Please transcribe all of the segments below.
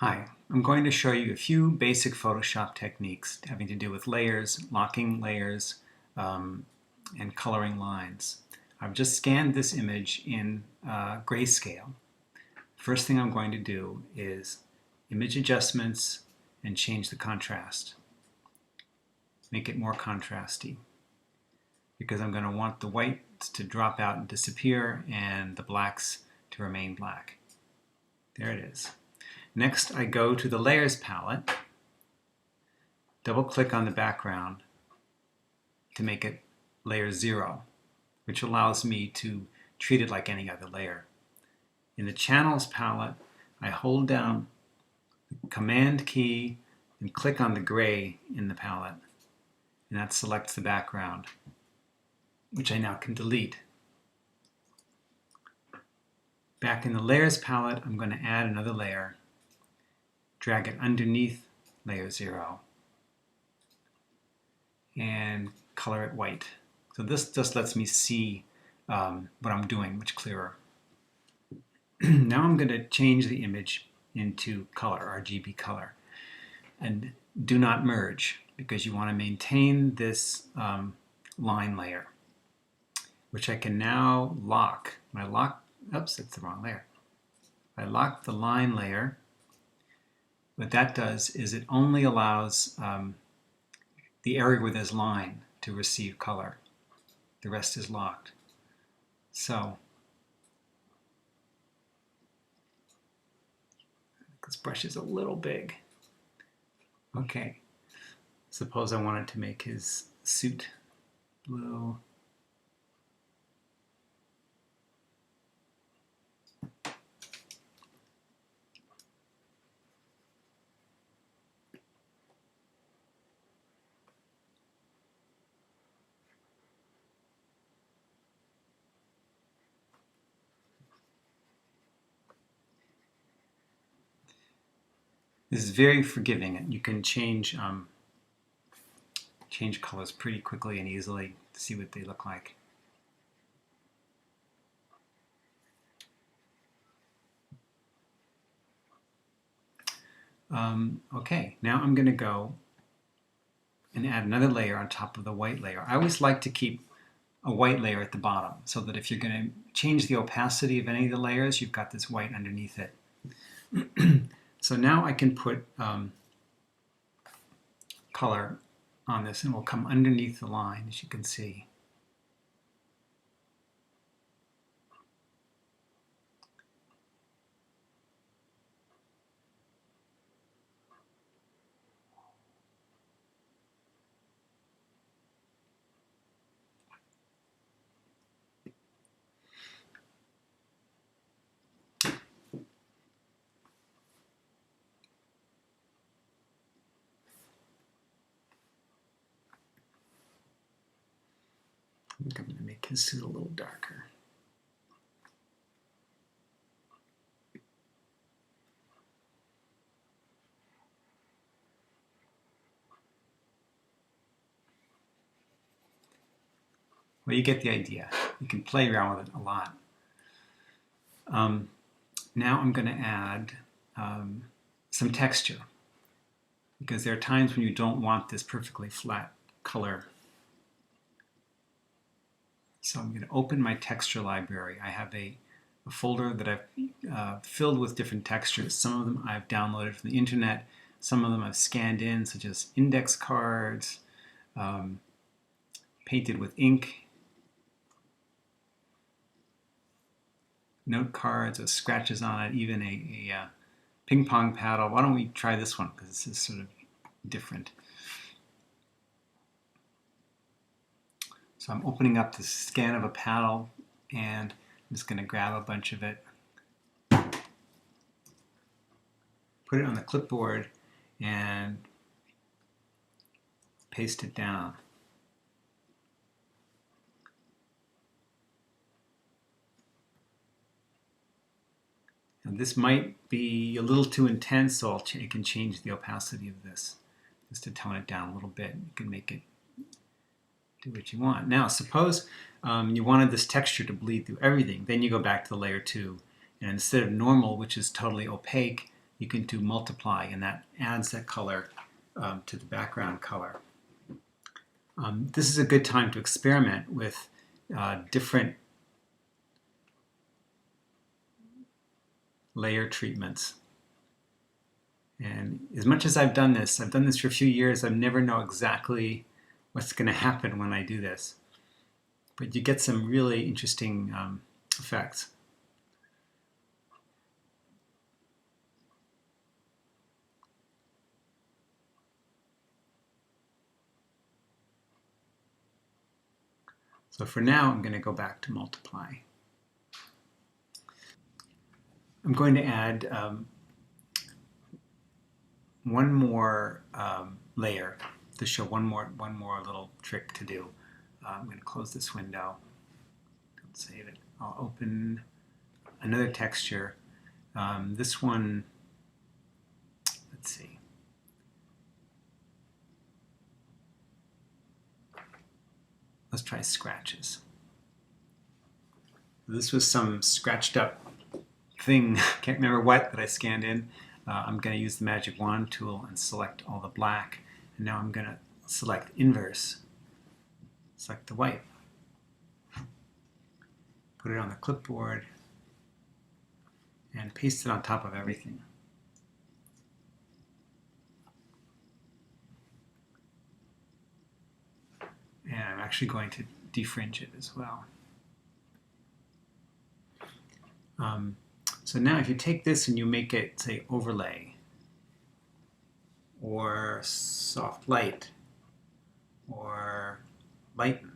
Hi, I'm going to show you a few basic Photoshop techniques having to do with layers, locking layers, and coloring lines. I've just scanned this image in grayscale. First thing I'm going to do is image adjustments and change the contrast. Make it more contrasty because I'm going to want the whites to drop out and disappear and the blacks to remain black. There it is. Next, I go to the Layers palette, double-click on the background to make it layer 0, which allows me to treat it like any other layer. In the Channels palette, I hold down the Command key and click on the gray in the palette, and that selects the background, which I now can delete. Back in the Layers palette, I'm going to add another layer. Drag it underneath layer 0 and color it white. So this just lets me see what I'm doing much clearer. Now I'm going to change the image into color, RGB color. And do not merge because you want to maintain this line layer, which I can now lock. When I lock, oops, that's the wrong layer. I lock the line layer. What that does is it only allows the area where there's line to receive color. The rest is locked. So this brush is a little big. Okay, suppose I wanted to make his suit blue. This is very forgiving, and you can change colors pretty quickly and easily to see what they look like. Okay, now I'm going to go and add another layer on top of the white layer. I always like to keep a white layer at the bottom so that if you're going to change the opacity of any of the layers, you've got this white underneath it. So now I can put color on this and it will come underneath the line, as you can see. I think I'm going to make his suit a little darker. Well, you get the idea. You can play around with it a lot. Now I'm going to add some texture because there are times when you don't want this perfectly flat color. So I'm going to open my texture library. I have a folder that I've filled with different textures. Some of them I've downloaded from the internet. Some of them I've scanned in, such as index cards, painted with ink, note cards with scratches on it, even a ping pong paddle. Why don't we try this one because this is sort of different. So I'm opening up the scan of a paddle and I'm just going to grab a bunch of it, put it on the clipboard and paste it down. Now this might be a little too intense, so I can change the opacity of this just to tone it down a little bit. You can make it do what you want. Now suppose you wanted this texture to bleed through everything. Then you go back to the layer 2 and instead of normal, which is totally opaque, you can do multiply, and that adds that color to the background color. This is a good time to experiment with different layer treatments. And as much as I've done this for a few years, I never know exactly what's going to happen when I do this. But you get some really interesting effects. So for now, I'm going to go back to multiply. I'm going to add one more layer to show one more little trick to do. I'm going to close this window. Don't save it. I'll open another texture. This one, let's see. Let's try scratches. This was some scratched up thing, can't remember what, that I scanned in. I'm going to use the magic wand tool and select all the black. And now I'm going to select inverse. Select the white. Put it on the clipboard and paste it on top of everything. And I'm actually going to defringe it as well. So now if you take this and you make it, say, overlay, or soft light, or lighten,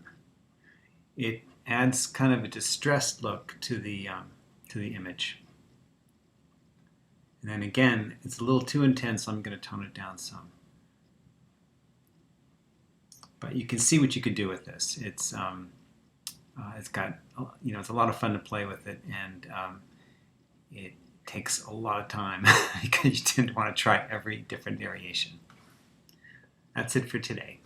it adds kind of a distressed look to the image. And then again, it's a little too intense, so I'm going to tone it down some. But you can see what you could do with this. It's got, it's a lot of fun to play with it, and it takes a lot of time because you tend to want to try every different variation. That's it for today.